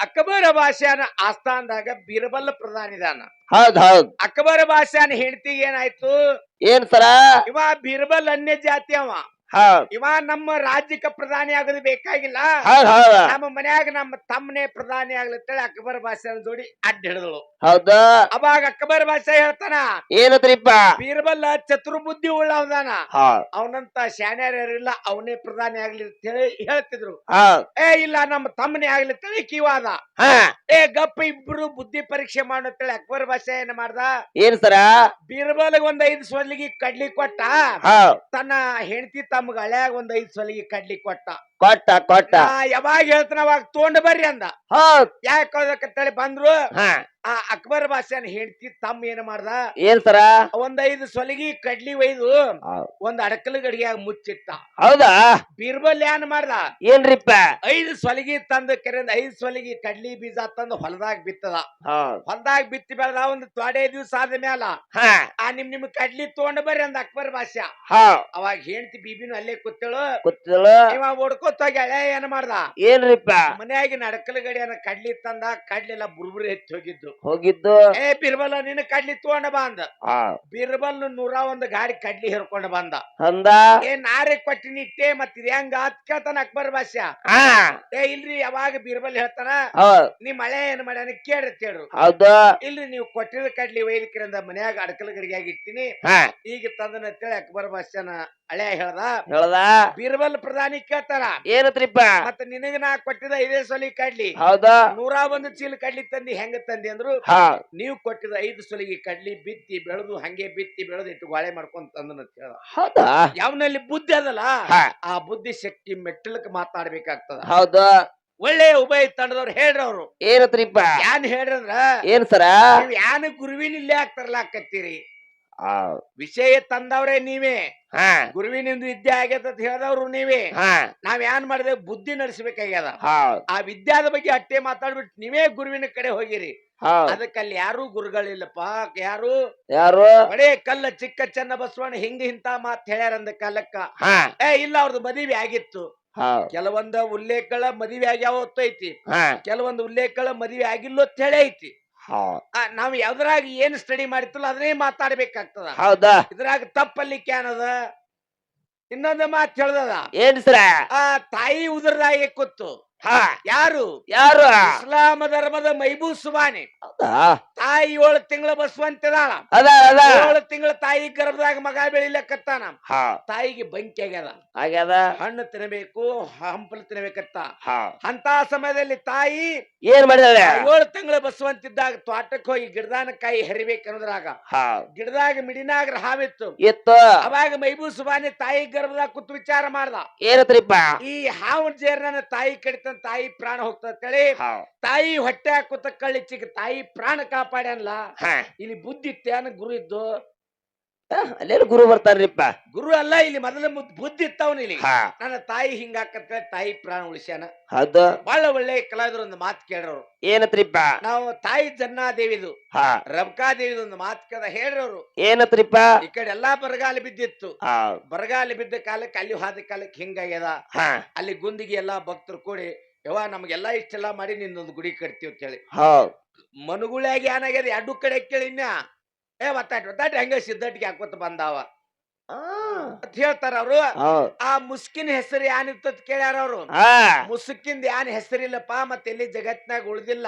ಅಕ್ಬರ ಬಾದ್ಶಾನ ಆಸ್ಥಾನದಾಗ ಬೀರ್ಬಲ್ ಪ್ರಧಾನಿದಾನ. ಹೌದ್ ಹೌದ್. ಅಕ್ಬರ ಬಾದ್ಶಾನ ಹೆಂಡತಿಗೆ ಏನಾಯ್ತು, ಏನ್ ಸರ? ಇವ ಬೀರ್ಬಲ್ ಅನ್ಯ ಜಾತಿ ಅವ. ಹೌದ್ ಇವ ನಮ್ಮ ರಾಜ್ಯಕ್ಕೆ ಪ್ರಧಾನಿ ಆಗೋದು ಬೇಕಾಗಿಲ್ಲ, ಹೌದ್ ಹೌದ. ನಮ್ಮ ಮನ್ಯಾಗ ನಮ್ಮ ತಮ್ಮನೇ ಪ್ರಧಾನಿ ಆಗ್ಲತ್ತೇಳಿ ಅಕ್ಬರ್ ಬಾದ್ಶಾನ ಜೋಡಿ ಅಡ್ಡ ಹಿಡಿದಳು. ಹೌದ. ಅವಾಗ ಅಕ್ಬರ್ ಬಾದ್ಶಾ ಹೇಳ್ತಾನ, ಏನತ್ರಿಪ್ಪ? ಬೀರ್ಬಲ್ ಚತುರ್ಬುದ್ಧಿ ಉಳ್ಳವದಾನ, ಹೌದ್ ಅವನಂತ ಶಾನ್ಯಾರಿಲ್ಲ, ಅವನೇ ಪ್ರಧಾನಿ ಆಗ್ಲಿ ಅಂತ ಹೇಳಿ ಹೇಳ್ತಿದ್ರು. ಹೌದ್. ಇಲ್ಲ ನಮ್ಮ ತಮ್ಮನೇ ಆಗ್ಲಿ ಅಂತೇಳಿ ಕಿವಾದ. ಹಾ ಗಪ್ಪ ಇಬ್ರು ಬುದ್ಧಿ ಪರೀಕ್ಷೆ ಮಾಡತ್ತೇಳಿ ಅಕ್ಬರ್ ಬಾದ್ಶಾ ಏನ್ ಮಾಡ್ದ, ಏನ್ ಸರ? ಬೀರ್ಬಲ್ ಒಂದ್ 5 ಸೊಲ್ಲಿಗೆ ಕಡ್ಲಿ ಕೊಟ್ಟ, ಹೌದ್ ತನ್ನ ಹೆಂಡತಿ ತಮ್ಗ ಹಳ್ಯಾಗ ಒಂದ್ 5 ಸೊಲ್ಲಿಗೆ ಕಡ್ಲಿ ಕೊಟ್ಟ. ಕೊಟ್ಟ ಕೊಟ್ಟ. ಯಾವಾಗ ಹೇಳ್ತಾನ ಅವಾಗ ತೊಗೊಂಡ್ ಬರ್ರಿ ಅಂದ. ಹೌದ್. ಯಾಕಂತೇಳಿ ಬಂದ್ರು. ಹಾ ಆ ಅಕ್ಬರ್ ಬಾದ್ಶಾನ ಹೆಂಡತಿ ತಮ್ಮ ಏನ್ ಮಾಡ್ದ, ಏನ್ ಸರ? ಒಂದ್ 5 ಸೊಲಿಗಿ ಕಡ್ಲಿ ಒಯ್ದು ಒಂದ್ ಅಡಕಲ ಗಡಿಯಾಗ ಮುಚ್ಚಿಟ್ಟ. ಹೌದಾ? ಬೀರ್ಬಲ್ ಏನ್ ಮಾಡ್ದ, ಏನ್ರಿಪ್ಪ? 5 ಸೊಲಿಗಿ ತಂದ ಕರೆಂದ್ 5 ಸೊಲಿಗಿ ಕಡ್ಲಿ ಬೀಜ ತಂದು ಹೊಲದಾಗ ಬಿತ್ತದ. ಹೊಲದಾಗ ಬಿತ್ತಿ ಬೆಳೆದ ಒಂದು ತೊಡೆ ದಿವ್ಸ ಆದ ಮ್ಯಾಲ ನಿಮ್ ಕಡ್ಲಿ ತಗೊಂಡ್ ಬರ್ರಿ ಅಂದ ಅಕ್ಬರ್ ಬಾದ್ಶಾ. ಅವಾಗ ಹೆಂಡತಿ ಬೀಬಿನು ಅಲ್ಲೇ ಕೂತಳು. ಇವ ಓಡ್ಕೋತ ಹೋಗ್ಯಾಳ. ಏನ್ ಮಾಡ್ದ, ಏನ್ರಿಪ್ಪ? ಮನ್ಯಾಗಿನ ಅಡಕಲ ಗಡಿಯನ್ನ ಕಡ್ಲಿ ತಂದ. ಕಡ್ಲಿಲ್ಲ ಬುರ್ಬುರಿ ಎತ್ತಿ ಹೋಗಿದ್ದು. ಬೀರ್ಬಲ್ ನಿನ್ನ ಕಡ್ಲಿ ತಗೊಂಡ ಬಾ ಅಂದ. ಬೀರ್ಬಲ್ 101 ಗಾಡಿ ಕಡ್ಲಿ ಹೇರ್ಕೊಂಡ್ ಬಂದ. ನಾರೇ ಕೊಟ್ಟಿನಿ ಇಟ್ಟೆ ಮತ್ ಇದ್ ಹೆಂಗ ಅಂತ ಕೇಳ್ತಾನ ಅಕ್ಬರ್ ಬಾದ್ಶಾ. ಇಲ್ರಿ, ಯಾವಾಗ ಬೀರ್ಬಲ್ ಹೇಳ್ತಾನ, ನಿಮ್ ಮಳೆ ಏನ್ ಮಾಡ್ಯಾನ ಕೇಳ್ರು. ಇಲ್ರಿ, ನೀವು ಕೊಟ್ಟಿದ ಕಡ್ಲಿ ಒಯ್ದಕ್ರಿಂದ ಮನ್ಯಾಗ ಅಡಕಲ ಗಡಿಯಾಗ ಇಟ್ಟಿನಿ, ಈಗ ತಂದನ ಅಂತೇಳಿ ಅಕ್ಬರ್ ಬಾದ್ಶಾನ ಹಳೆ ಹೇಳ್ದ. ಬೀರ್ಬಲ್ ಪ್ರಧಾನಿ ಕೇಳ್ತಾರ, ಏನತ್ರಿಪ್ಪ? ಮತ್ತ ನಿನಗ ನಾ ಕೊಟ್ಟಿದ 5 ಸೊಲಿ ಕಡ್ಲಿ, ಹೌದಾ? 101 ಚೀಲ ಕಡ್ಲಿ ತಂದಿ ಹೆಂಗ ತಂದಿ ಅಂದ್ರು. ನೀವು ಕೊಟ್ಟಿದ 5 ಸೊಲಿಗೆ ಕಡ್ಲಿ ಬಿತ್ತಿ ಬೆಳೆದು ಹಂಗೆ ಬಿತ್ತಿ ಬೆಳೆದು ಇಟ್ಟು ಗಾಳೆ ಮಾಡ್ಕೊಂಡ್ ತಂದನ ಅಂತ ಹೇಳ. ಹೌದಾ? ಯಾವನಲ್ಲಿ ಬುದ್ಧಿ ಅದಲ್ಲ, ಆ ಬುದ್ಧಿ ಶಕ್ತಿ ಮೆಟ್ಟಲಕ್ ಮಾತಾಡ್ಬೇಕಾಗ್ತದ. ಹೌದಾ? ಒಳ್ಳೆ ಉಭಯ ತಂಡದವ್ರು ಹೇಳ್ರವ್ರು. ಏನತ್ರಿಪ್ಪ? ಏನ್ ಹೇಳ್ರಂದ್ರ, ಏನ್ ಸರ? ನೀವ್ ಯಾನ ಗುರುವಿನ ಇಲ್ಲೇ ಆಗ್ತಾರಲ್ಲ ಆಕತ್ತೀರಿ, ವಿಷಯ ತಂದವ್ರೆ ನೀವೇ, ಗುರುವಿನಿಂದ ವಿದ್ಯೆ ಆಗೈತ ಅಂತ ಹೇಳಿದವ್ರು ನೀವೇ. ನಾವ್ ಏನ್ ಮಾಡಿದೆ, ಬುದ್ಧಿ ನಡೆಸಬೇಕಾಗ್ಯದ. ಆ ವಿದ್ಯಾದ ಬಗ್ಗೆ ಅಟ್ಟೆ ಮಾತಾಡ್ಬಿಟ್ಟು ನೀವೇ ಗುರುವಿನ ಕಡೆ ಹೋಗಿರಿ. ಅದಕ್ಕಲ್ಲಿ ಯಾರು ಗುರುಗಳಿಲ್ಲಪ್ಪ. ಯಾರು ಬಡೇ ಕಲ್ಲ ಚಿಕ್ಕ ಚೆನ್ನ ಬಸವಣ್ಣ ಹಿಂಗ ಇಂತ ಮಾತ್ ಹೇಳ್ಯಾರಂದ ಕಾಲಕ್ಕ. ಇಲ್ಲ, ಅವ್ರದ್ದು ಮದುವೆ ಆಗಿತ್ತು. ಕೆಲವೊಂದು ಉಲ್ಲೇಖಗಳ ಮದುವೆ ಆಗ್ಯಾವತ್ತು ಐತಿ, ಕೆಲವೊಂದು ಉಲ್ಲೇಖಗಳ ಮದುವೆ ಆಗಿಲ್ಲ ಅಂತ ಹೇಳಿ ಐತಿ. ನಾವ್ ಯಾವ್ದ್ರಾಗ ಏನ್ ಸ್ಟಡಿ ಮಾಡಿತ್ತಲ್ಲ ಅದನ್ನೇ ಮಾತಾಡ್ಬೇಕಾಗ್ತದ. ಹೌದಾ? ಇದ್ರಾಗ ತಪ್ಪಲ್ಲಿಕ್ಕೆ ಏನದ, ಇನ್ನೊಂದು ಮಾತು ಹೇಳ್ದದ. ಏನ್ ಸರ? ತಾಯಿ ಉದರದಾಗೆ ಕೂತು ಯಾರು ಇಸ್ಲಾಂ ಧರ್ಮದ ಮೈಬೂಬ್ ಸುಬಾನಿ ತಾಯಿ 7 ತಿಂಗಳ ಬಸವಂತಿದಾಳ. 7 ತಿಂಗಳ ತಾಯಿ ಗರ್ಭದಾಗ ಮಗ ಬೆಳಿಲಕತ್ತಾನ. ತಾಯಿಗೆ ಬೆಂಕಿ ಆಗ್ಯದ. ಹಣ್ಣು ತಿನ್ನಬೇಕು, ಹಂಪಲು ತಿನ್ನಬೇಕತ್ತ. ಅಂತ ಸಮಯದಲ್ಲಿ ತಾಯಿ ಏನ್ ಮಾಡಿದಾಳೆ? 7 ತಿಂಗಳ ಬಸವಂತಿದ್ದಾಗ ತೋಟಕ್ಕೆ ಹೋಗಿ ಗಿಡದಾನಕಾಯಿ ಹರಿಬೇಕನ್ನೋದ್ರಾಗ ಗಿಡದಾಗ ಮಿಡಿನಾಗ ಹಾವಿತ್ತು. ಅವಾಗ ಮೈಬೂಬ್ ಸುಬಾನಿ ತಾಯಿ ಗರ್ಭದಾಗ ಕೂತು ವಿಚಾರ ಮಾಡ್ದ, ಏನತ್ರಿಪ್ಪ, ಈ ಹಾವು ಜೇರ್ನ ತಾಯಿ ಕಡಿತ ತಾಯಿ ಪ್ರಾಣ ಹೋಗ್ತೇಳಿ ತಾಯಿ ಹೊಟ್ಟೆ ಹಾಕುತ್ತ ಕಳ್ಳಿಚ್ಚಿಗೆ ತಾಯಿ ಪ್ರಾಣ ಕಾಪಾಡ್ಯಾನಲ್ಲ. ಇಲ್ಲಿ ಬುದ್ಧಿ ಇತ್ತೇನ ಗುರು ಇದ್ದು? ಅಲ್ಲೇನು ಗುರು ಬರ್ತಾರ್ರಿಪ್ಪ? ಗುರು ಅಲ್ಲ, ಇಲ್ಲಿ ಮೊದಲ ಬುದ್ಧಿ ಇತ್ತವನ. ಇಲ್ಲಿ ನನ್ನ ತಾಯಿ ಹಿಂಗಾಕತ್ತ ತಾಯಿ ಪ್ರಾಣ ಉಳಿಸ್ಯಾನ. ಬಹಳ ಒಳ್ಳೆ ಕಲಾವಿದ್ರು ಒಂದು ಮಾತು ಕೇಳ್ರವ್ರು. ಏನತ್ರಿಪ್ಪ? ನಾವು ತಾಯಿ ಜನ್ನಾದೇವಿದು ರಬ್ಕಾದೇವಿದು ಒಂದು ಮಾತು ಕೇಳ ಹೇಳ್ರವ್ರು. ಏನತ್ರಿಪ್ಪ? ಈ ಕಡೆ ಎಲ್ಲಾ ಬರಗಾಲ ಬಿದ್ದಿತ್ತು. ಬರಗಾಲ ಬಿದ್ದ ಕಾಲಕ್ಕೆ ಅಲ್ಲಿ ಹಾದ ಕಾಲಕ್ಕೆ ಹಿಂಗಾಗ್ಯದ. ಅಲ್ಲಿ ಗುಂದಿಗೆ ಎಲ್ಲಾ ಭಕ್ತರು ಕೂಡಿ ಯವ್ವ ನಮ್ಗೆಲ್ಲಾ ಇಷ್ಟೆಲ್ಲಾ ಮಾಡಿ ನಿನ್ನೊಂದು ಗುಡಿ ಕಟ್ತೀವಿ ಅಂತ ಹೇಳಿ ಮನುಗುಳ್ಯಾಗಿ ಏನಾಗ್ಯದ 2 ಕಡೆ ಕೇಳಿ ಇನ್ನ ಒತ್ತಾಟಿ ಹಂಗ ಸಿದ್ದಟ್ಟಿಗೆ ಹಾಕೋತ ಬಂದಾವ ಅಂತ ಹೇಳ್ತಾರ ಅವ್ರು. ಆ ಮುಸ್ಕಿನ ಹೆಸರು ಏನಿತ್ತ ಕೇಳ್ಯಾರ ಅವ್ರು. ಮುಸುಕಿಂದ ಏನ್ ಹೆಸರಿಲ್ಲಪ್ಪ, ಮತ್ತೆ ಎಲ್ಲಿ ಜಗತ್ನಾಗ ಉಳ್ದಿಲ್ಲ.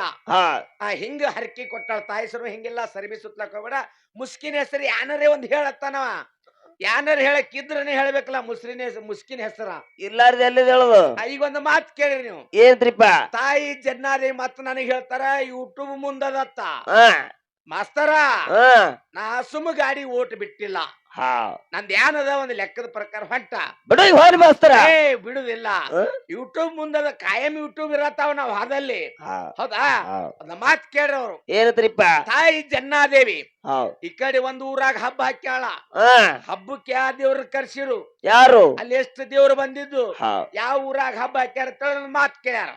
ಹಿಂಗ ಹರಕಿ ಕೊಟ್ಟಾಳ ತಾಯಿ ಸರು. ಹಿಂಗಿಲ್ಲ ಸರ್ಬಿ ಸುತ್ತಲಕ್ ಹೋಗ್ಬೇಡ, ಮುಸ್ಕಿನ ಹೆಸರು ಯಾನರೇ ಒಂದ್ ಹೇಳತ್ತಾನವ. ಯಾನಾರ ಹೇಳಕ್ಕಿದ್ರನೇ ಹೇಳ್ಬೇಕಲ್ಲ ಮುಸ್ಕಿನ ಹೆಸರ. ಇಲ್ಲಾರ್ದ ಎಲ್ಲಿದ್ ಹೇಳುದು? ಈಗ ಒಂದು ಮಾತು ಕೇಳಿ ನೀವು. ಏನ್ರಿಪ್ಪ? ತಾಯಿ ಜನ್ನಾದೇವಿ ಮತ್ತ ನನಗೆ ಹೇಳ್ತಾರ ಯೂಟ್ಯೂಬ್ ಮುಂದದತ್ತ ಮಾಸ್ತರ, ನಾ ಸುಮ್ಮ ಗಾಡಿ ಓಟ್ ಬಿಟ್ಟಿಲ್ಲ. ನಂದ್ ಏನದ ಒಂದ್ ಲೆಕ್ಕದ ಪ್ರಕಾರ ಹೊಂಟ ಬಿಡುದಿಲ್ಲ. ಯೂಟ್ಯೂಬ್ ಮುಂದದ ಕಾಯಂ ಯೂಟ್ಯೂಬ್ ಇರತ್ತಾವ ನಾವ್ ಹಾದಲ್ಲಿ. ಹೌದಾ? ಅದ ಮಾತ್ ಕೇಳ್ರವ್ರು. ಏನತ್ರಿಪ್ಪ? ತಾಯಿ ಜನ್ನಾದೇವಿ ಈ ಕಡೆ ಒಂದ್ ಊರಾಗ ಹಬ್ಬ ಹಾಕ್ಯಾಳ. ಹಬ್ಬಕ್ಕೆ ಯಾವ ದೇವ್ರ ಕರ್ಸಿರು? ಯಾರು? ಅಲ್ಲಿ ಎಷ್ಟು ದೇವ್ರು ಬಂದಿದ್ದು? ಯಾವ ಊರಾಗ ಹಬ್ಬ ಹಾಕ್ಯಾರ ಮಾತ್ ಕೇಳ್ಯಾರ.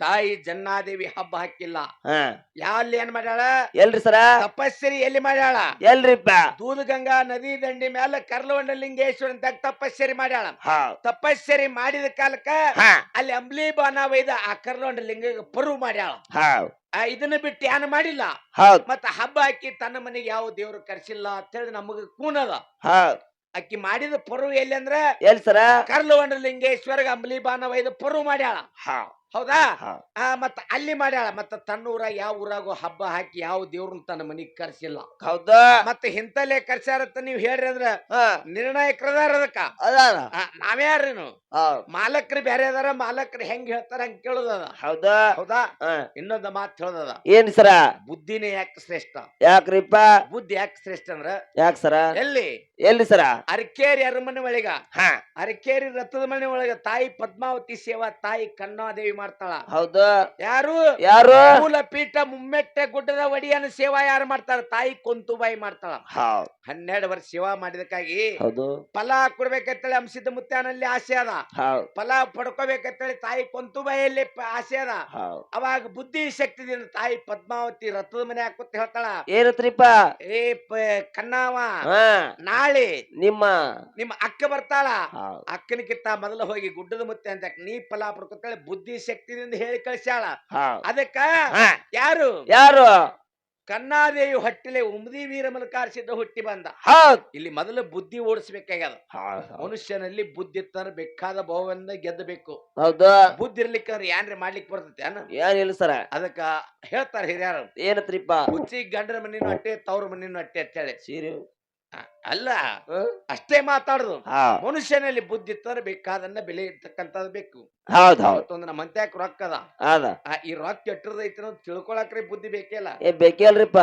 ತಾಯಿ ಜನ್ನಾದೇವಿ ಹಬ್ಬ ಹಾಕಿಲ್ಲ. ಹಾ ಯಾವಲ್ಲಿ ಏನ್ ಮಾಡ್ಯಾಳ? ಎಲ್ರಿ ಸರ ತಪಸ್ಸರಿ ಎಲ್ಲಿ ಮಾಡ್ಯಾಳ? ಎಲ್ರಿಪ್ಪ ದೂದಗಂಗಾ ನದಿ ದಂಡಿ ಮೇಲೆ ಕರ್ಲವಂಡ ಲಿಂಗೇಶ್ವರ ಅಂತ ತಪಸ್ಸರಿ ಮಾಡ್ಯಾಳ. ಹೌದ್ ತಪಸ್ಸರಿ ಮಾಡಿದ ಕಾಲಕ್ಕ ಹಾ ಅಲ್ಲಿ ಅಂಬ್ಲಿ ಬಾನ ಒಯ್ದ ಆ ಕರ್ಲವಂಡ ಲಿಂಗ ಪರು ಮಾಡ್ಯಾಳ. ಹೌದ್ ಇದನ್ನ ಬಿಟ್ಟು ಏನ್ ಮಾಡಿಲ್ಲ. ಹೌದ್ ಮತ್ತ ಹಬ್ಬ ಹಾಕಿ ತನ್ನ ಮನೆಗೆ ಯಾವ ದೇವ್ರು ಕರ್ಸಿಲ್ಲ ಅಂತ ಹೇಳಿ ನಮಗ ಕೂನದ. ಹೌದ್ ಅಕ್ಕಿ ಮಾಡಿದ ಪರು ಎಲ್ಲಿ ಅಂದ್ರ ಎಲ್ ಸರ ಕರ್ಲವಂಡ ಲಿಂಗೇಶ್ವರ್ಗ ಅಂಬ್ಲಿ ಬಾನ ಒಯ್ದ ಪರು ಮಾಡ್ಯಾಳ. ಹೌದ್ ಹೌದಾ? ಹೌದ್ ಮತ್ತ ಅಲ್ಲಿ ಮಾಡ್ಯಾಳ. ಮತ್ತ ತನ್ನ ಊರಾಗ ಯಾವ ಊರಾಗು ಹಬ್ಬ ಹಾಕಿ ಯಾವ ದೇವ್ರನ್ನ ತನ್ನ ಮನಿಗ್ ಕರ್ಸಿಲ್ಲ. ಹೌದ ಮತ್ತೆ ಇಂತಲ್ಲೇ ಕರ್ಸ್ಯಾರತ್ತ ನೀವ್ ಹೇಳ್ರಿ ಅಂದ್ರ ಹಾ ನಿರ್ಣಾಯಕರದಾರ ಅದಕ್ಕ. ಅದಾನ ನಾವ್ಯಾರೇನು ಹೌದ್ ಮಾಲಕ್ರು ಬ್ಯಾರೆ ಅದಾರ. ಮಾಲಕ್ರು ಹೆಂಗ್ ಹೇಳ್ತಾರ ಹಂಗ ಕೇಳುದದ. ಹೌದ ಹೌದಾ? ಹಾ ಇನ್ನೊಂದು ಮಾತು ಹೇಳೋದದ. ಏನ್ ಸರ ಬುದ್ಧಿನೇ ಯಾಕೆ ಶ್ರೇಷ್ಠ? ಯಾಕ್ರಿಪ್ಪ ಬುದ್ಧಿ ಯಾಕೆ ಶ್ರೇಷ್ಠ ಅಂದ್ರ ಯಾಕ್ ಸರ ಎಲ್ಲಿ ಎಲ್ರಿ ಸರ ಅರಕೇರಿ ಅರಮನೆ ಒಳಗ ಹಾ ಅರಕೇರಿ ರಥದ ಮನೆ ಒಳಗ ತಾಯಿ ಪದ್ಮಾವತಿ ಸೇವಾ ತಾಯಿ ಕನ್ನಾದೇವಿ ಮಾಡ್ತಾಳ. ಹೌದ ಯಾರು? ಯಾರು ಮೂಲ ಪೀಠ ಮುಮ್ಮೆಟ್ಟೆ ಗುಡ್ಡದ ಒಡಿಯನ ಸೇವಾ ಯಾರು ಮಾಡ್ತಾರ? ತಾಯಿ ಕೊಂತುಬಾಯಿ ಮಾಡ್ತಾಳ. ಹೌದ್ 12 ವರ್ಷ ಸೇವಾ ಮಾಡಿದಕ್ಕಾಗಿ ಹೌದು ಫಲ ಕೊಡ್ಬೇಕಂತೇಳಿ ಅಂಶದ ಮುತ್ಯಾನಲ್ಲಿ ಆಸೆ ಅದ. ಹೌದ್ ಫಲ ಪಡ್ಕೋಬೇಕಂತೇಳಿ ತಾಯಿ ಕೊಂತುಬಾಯಲ್ಲಿ ಆಸೆ ಅದ. ಹೌದ್ ಅವಾಗ ಬುದ್ಧಿ ಶಕ್ತಿದಿಂದ ತಾಯಿ ಪದ್ಮಾವತಿ ರಥದ ಮನೆ ಹಾಕುತ್ತ ಹೇಳ್ತಾಳ, ಏನತ್ರಿಪ್ಪ ಏ ಕಣ್ಣಾವ ಹಾ ನಾಳೆ ನಿಮ್ಮ ನಿಮ್ಮ ಅಕ್ಕ ಬರ್ತಾಳ. ಹೌದ್ ಅಕ್ಕನಕ್ಕಿಂತ ಮೊದಲು ಹೋಗಿ ಗುಡ್ಡದ ಮುತ್ತೆ ಅಂತ ನೀ ಫಲ ಪಡ್ಕೊತಾಳೆ ಬುದ್ಧಿ ಶಕ್ತಿದಿಂದ ಹೇಳಿ ಕಳ್ಸ್ಯಾಳ. ಹೌದ್ ಅದಕ್ಕ ಹಾ ಯಾರು? ಯಾರು ಕನ್ನಾದೇವಿ ಹೊಟ್ಟಿಲೆ ಉಮ್ದಿ ವೀರಮಲಕಾರ್ಸಿದ್ದ ಹುಟ್ಟಿ ಬಂದ. ಹೌದ್ ಇಲ್ಲಿ ಮೊದಲು ಬುದ್ಧಿ ಓಡಿಸ್ಬೇಕಾಗ್ಯದ. ಹೌದ್ ಮನುಷ್ಯನಲ್ಲಿ ಬುದ್ಧಿ ಇರ್ತಾರ ಬೇಕಾದ ಭಾವದಿಂದ ಗೆದ್ದಬೇಕು. ಹೌದು ಬುದ್ಧಿ ಇರ್ಲಿಕ್ಕಂದ್ರೆ ಏನ್ರಿ ಮಾಡ್ಲಿಕ್ಕೆ ಬರ್ತೈತಿ ಅನ್ನ. ಏನಿಲ್ಲ ಸರ ಅದಕ್ಕ ಹೇಳ್ತಾರ ಹಿರಿಯರು, ಏನತ್ರಿಪ್ಪ ಹುಚ್ಚಿ ಗಂಡನ ಮನಿನೂ ಅಟ್ಟೆ ತವ್ರ ಮನಿನೂ ಅಟ್ಟೆ ಅಂತ ಹೇಳಿ. ಸೀರೆ ಅಲ್ಲ ಅಷ್ಟೇ ಮಾತಾಡುದು. ಹಾ ಮನುಷ್ಯನಲ್ಲಿ ಬುದ್ಧಿ ಇರ್ತಾರ ಬೇಕಾದನ್ನ ಬೆಲೆ ಇರ್ತಕ್ಕಂಥದ್ದು ಬೇಕು. ಹೌದ್ ಹೌದ್ ಮತ್ತೊಂದು ನಮ್ಮ ಮಂತ್ಯಾಕ ರೊಕ್ಕ ಅದ. ಅದ ಈ ರೊಕ್ಕ ಎಟ್ಟಿರದೈತಿ ಅಂತ ತಿಳ್ಕೊಳಕ್ರಿ ಬುದ್ಧಿ ಬೇಕಲ್ಲ. ಬೇಕೇ ಅಲ್ರಿಪ್ಪ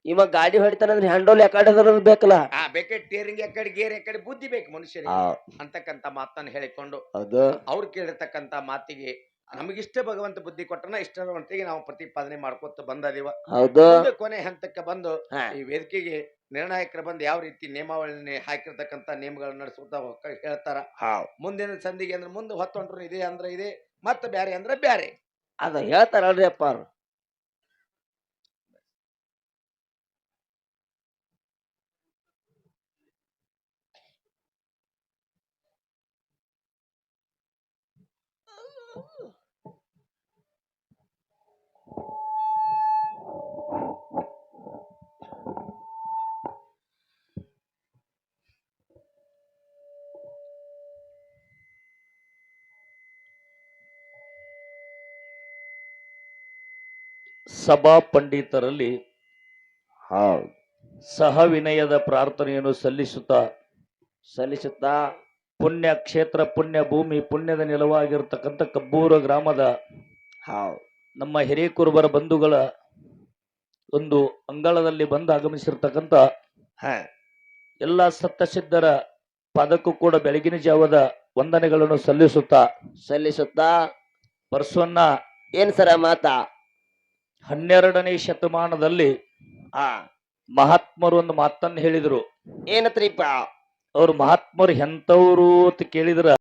ಇವ ಗಾಡಿ ಹೊಡಿತಾನಂದ್ರೆ ಹ್ಯಾಂಡೋಲ್ ಯಾಕಡೆ ಅದ್ರ ಬೇಕಲ್ಲ. ಬೇಕೆ ಟೇರಿಂಗ್ ಯಾಕಡೆ ಗೇರ್ ಯಾಕಡೆ ಬುದ್ಧಿ ಬೇಕು ಮನುಷ್ಯನಿಗೆ ಅಂತಕ್ಕಂತ ಮಾತನ್ನ ಹೇಳಿಕೊಂಡು ಹೌದು ಅವ್ರು ಕೇಳಿರ್ತಕ್ಕಂತ ಮಾತಿಗೆ ನಮಗಿಷ್ಟ ಭಗವಂತ ಬುದ್ಧಿ ಕೊಟ್ಟನ ಇಷ್ಟವಂತಿಗೆ ನಾವು ಪ್ರತಿಪಾದನೆ ಮಾಡ್ಕೊತ ಬಂದದೀವ. ಹೌದು ಕೊನೆ ಹಂತಕ್ಕೆ ಬಂದು ಈ ವೇದಿಕೆಗೆ ನಿರ್ಣಾಯಕರು ಬಂದು ಯಾವ ರೀತಿ ನಿಯಮಾವಳಿ ಹಾಕಿರ್ತಕ್ಕಂತ ನಿಯಮಗಳನ್ನ ನಡೆಸುತ್ತಾ ಹೇಳ್ತಾರ. ಮುಂದಿನ ಸಂಧಿಗೆ ಅಂದ್ರೆ ಮುಂದೆ ಹೊತ್ತೊಂಟ್ರು ಇದೆ ಅಂದ್ರೆ ಇದೆ, ಮತ್ತೆ ಬ್ಯಾರೆ ಅಂದ್ರೆ ಬ್ಯಾರೆ ಅದ ಹೇಳ್ತಾರಲ್ರಿ ಅಪ್ಪ ಅವ್ರು. ಸಭಾ ಪಂಡಿತರಲ್ಲಿ ಹೌದ್ ಸಹವಿನಯದ ಪ್ರಾರ್ಥನೆಯನ್ನು ಸಲ್ಲಿಸುತ್ತಾ ಪುಣ್ಯ ಕ್ಷೇತ್ರ ಪುಣ್ಯ ಭೂಮಿ ಪುಣ್ಯದ ನೆಲವಾಗಿರ್ತಕ್ಕಂಥ ಕಬ್ಬೂರ ಗ್ರಾಮದ ಹೌದ್ ನಮ್ಮ ಹಿರೇಕುರುಬರ ಬಂಧುಗಳ ಒಂದು ಅಂಗಳದಲ್ಲಿ ಬಂದು ಆಗಮಿಸಿರ್ತಕ್ಕಂಥ ಎಲ್ಲ ಸತ್ತಸಿದ್ಧರ ಪದಕ್ಕೂ ಕೂಡ ಬೆಳಗಿನ ಜಾವದ ವಂದನೆಗಳನ್ನು ಸಲ್ಲಿಸುತ್ತಾ ಪರಸವನ್ನ ಏನ್ ಸರ ಮಾತಾ 12ನೇ ಶತಮಾನದಲ್ಲಿ ಮಹಾತ್ಮರು ಒಂದು ಮಾತನ್ನು ಹೇಳಿದ್ರು. ಏನತ್ರಿಪ್ಪ ಅವ್ರು ಮಹಾತ್ಮರು ಎಂತವ್ರು ಅಂತ ಕೇಳಿದ್ರ